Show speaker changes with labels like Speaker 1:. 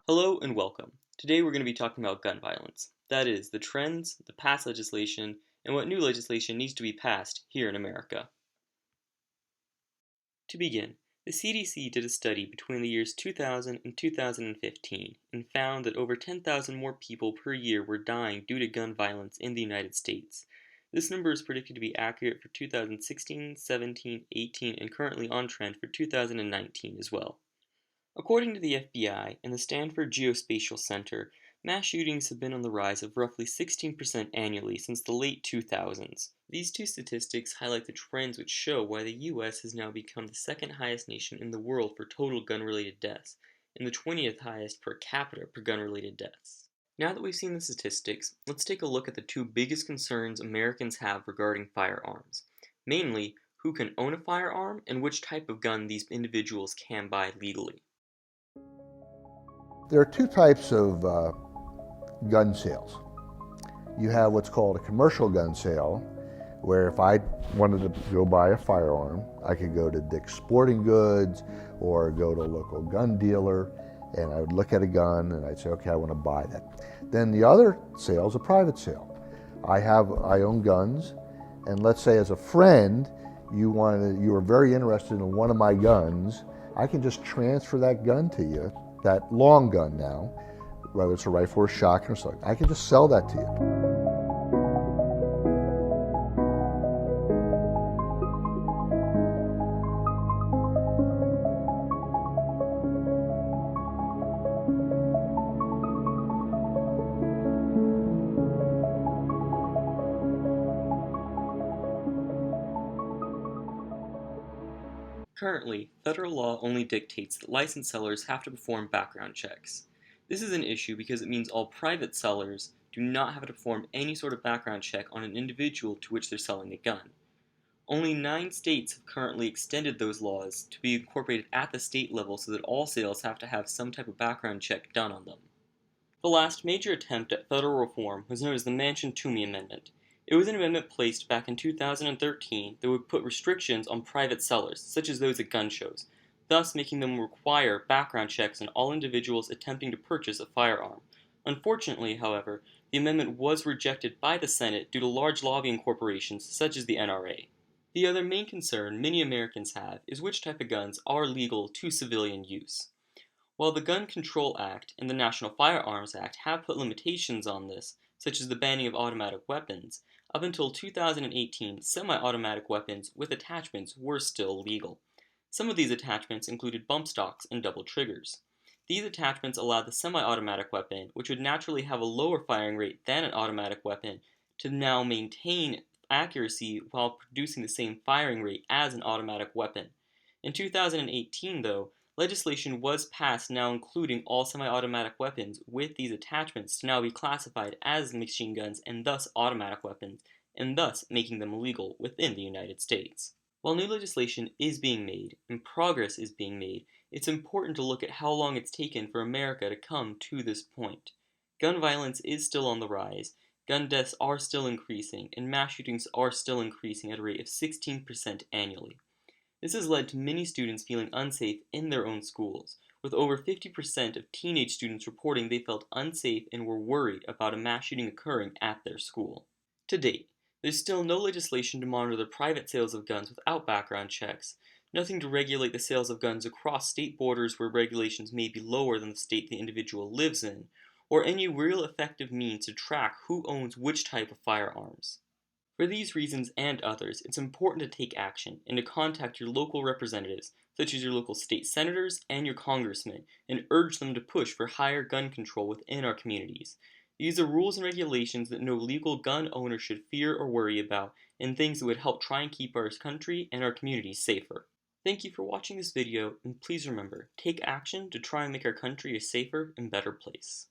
Speaker 1: Hello and welcome. Today we're going to be talking about gun violence. That is, the trends, the past legislation, and what new legislation needs to be passed here in America. To begin, the CDC did a study between the years 2000 and 2015 and found that over 10,000 more people per year were dying due to gun violence in the United States. This number is predicted to be accurate for 2016, 17, 18, and currently on trend for 2019 as well. According to the FBI and the Stanford Geospatial Center, mass shootings have been on the rise of roughly 16% annually since the late 2000s. These two statistics highlight the trends which show why the US has now become the second highest nation in the world for total gun-related deaths, and the 20th highest per capita for gun-related deaths. Now that we've seen the statistics, let's take a look at the two biggest concerns Americans have regarding firearms. Mainly, who can own a firearm and which type of gun these individuals can buy legally.
Speaker 2: There are two types of gun sales. You have what's called a commercial gun sale, where if I wanted to go buy a firearm, I could go to Dick's Sporting Goods or go to a local gun dealer, and I would look at a gun and I'd say, okay, I want to buy that. Then the other sale is a private sale. I own guns, and let's say as a friend, you are very interested in one of my guns, I can just transfer that gun to you, that long gun now, whether it's a rifle or a shotgun or something, I can just sell that to you.
Speaker 1: Currently, federal law only dictates that licensed sellers have to perform background checks. This is an issue because it means all private sellers do not have to perform any sort of background check on an individual to which they're selling a gun. Only 9 states have currently extended those laws to be incorporated at the state level so that all sales have to have some type of background check done on them. The last major attempt at federal reform was known as the Manchin-Toomey Amendment. It was an amendment placed back in 2013 that would put restrictions on private sellers, such as those at gun shows, thus making them require background checks on all individuals attempting to purchase a firearm. Unfortunately, however, the amendment was rejected by the Senate due to large lobbying corporations such as the NRA. The other main concern many Americans have is which type of guns are legal to civilian use. While the Gun Control Act and the National Firearms Act have put limitations on this, such as the banning of automatic weapons, up until 2018, semi-automatic weapons with attachments were still legal. Some of these attachments included bump stocks and double triggers. These attachments allowed the semi-automatic weapon, which would naturally have a lower firing rate than an automatic weapon, to now maintain accuracy while producing the same firing rate as an automatic weapon. In 2018, though, legislation was passed now including all semi-automatic weapons with these attachments to now be classified as machine guns and thus automatic weapons, and thus making them illegal within the United States. While new legislation is being made and progress is being made, it's important to look at how long it's taken for America to come to this point. Gun violence is still on the rise, gun deaths are still increasing, and mass shootings are still increasing at a rate of 16% annually. This has led to many students feeling unsafe in their own schools, with over 50% of teenage students reporting they felt unsafe and were worried about a mass shooting occurring at their school. To date, there's still no legislation to monitor the private sales of guns without background checks, nothing to regulate the sales of guns across state borders where regulations may be lower than the state the individual lives in, or any real effective means to track who owns which type of firearms. For these reasons and others, it's important to take action and to contact your local representatives, such as your local state senators and your congressmen, and urge them to push for higher gun control within our communities. These are rules and regulations that no legal gun owner should fear or worry about, and things that would help try and keep our country and our communities safer. Thank you for watching this video, and please remember, take action to try and make our country a safer and better place.